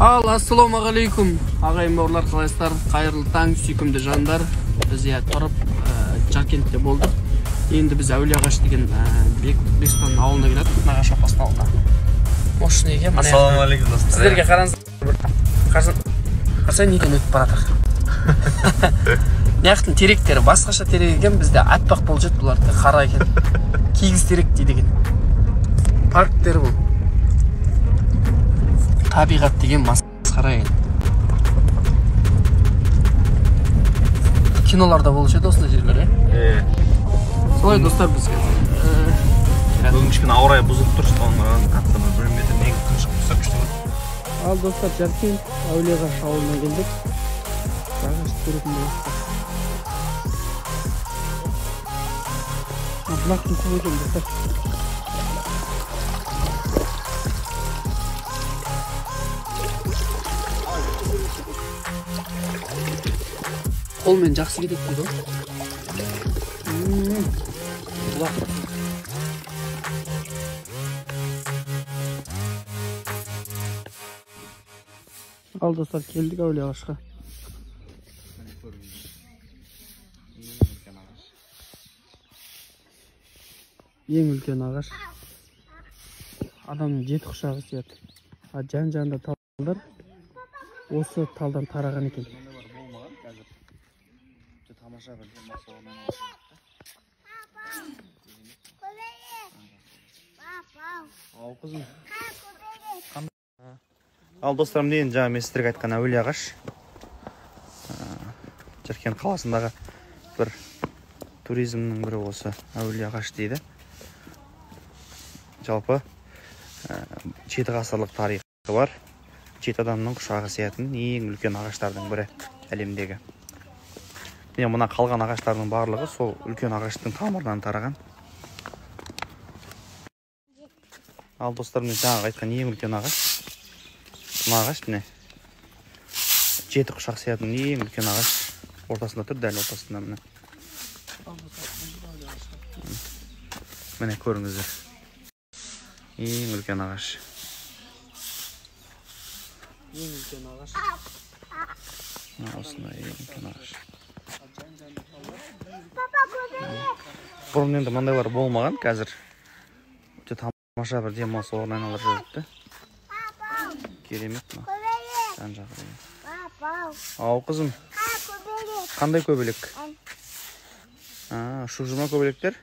Ассалаумағалейкум, ағайын бауырлар, қалайсыздар? Қайырлы таң, сүйкімді жандар. Біз тұрып Жаркентте болдық. Енді біз Әулиеағаш деген Бекстан ауылына келдік, Нағашы апасының ауылына. Осы неге мына ассалаумағалейкум достар. Сіздерге қараңыздар. Қарасай неден өтіп баратыр. Неяқтың теректері басқаша терек екен, бізде аппақ болып жетті, бұларды қара екен. Кигіз терек дейді екен. Парктер бұл. Табиғат деген масқара екен. Киноларда болушы еді осындай жерлер, солай достар бізге. Бүгін кішкене ауа райы бұзылып тұр, соған қатты бөлмеде неге күн шығып күшті бар. Ал достар, Жаркент Әулиеағаш ауылына келдік. Ағаш көретін болыстар. Бұлақтың көп екен достар. Қолмен жақсы кетеді дейді. Бұлақ. Ал достар, келдік Әулиеағашқа. Ең үлкен ағаш. Адамның 7 құшағы сияқты. Жан-жанында талдар осы талдан тараған екен. Ал достарым, дейін жаңа мен сіздерге айтқан Әулиеағаш Жаркент қаласындағы бір туризмнің бірі осы Әулиеағаш дейді. Жалпы 7 ғасырлық тарихы бар. 7 адамның құшағы сиятын ең үлкен ағаштардың бірі әлемдегі. Мына қалған ағаштардың барлығы сол үлкен ағаштың тамырынан тараған. Ал достар, мен жаңа айтқан ең үлкен ағаш. Мына ағаш міне 7 құшақ сиятын ең үлкен ағаш. Ортасында тұр, дәл ортасында міне. Міне көріңіздер. Ең үлкен ағаш. Ең үлкен ағаш. Осындай ең үлкен ағаш. Бұрын енді маңдайлар болмаған, қазір тамаша бір демалыс орын айналып жүріпті. Керемет ма? Жан-жағы. Ау қызым. Қандай көбелек? Шу-жума көбелектер?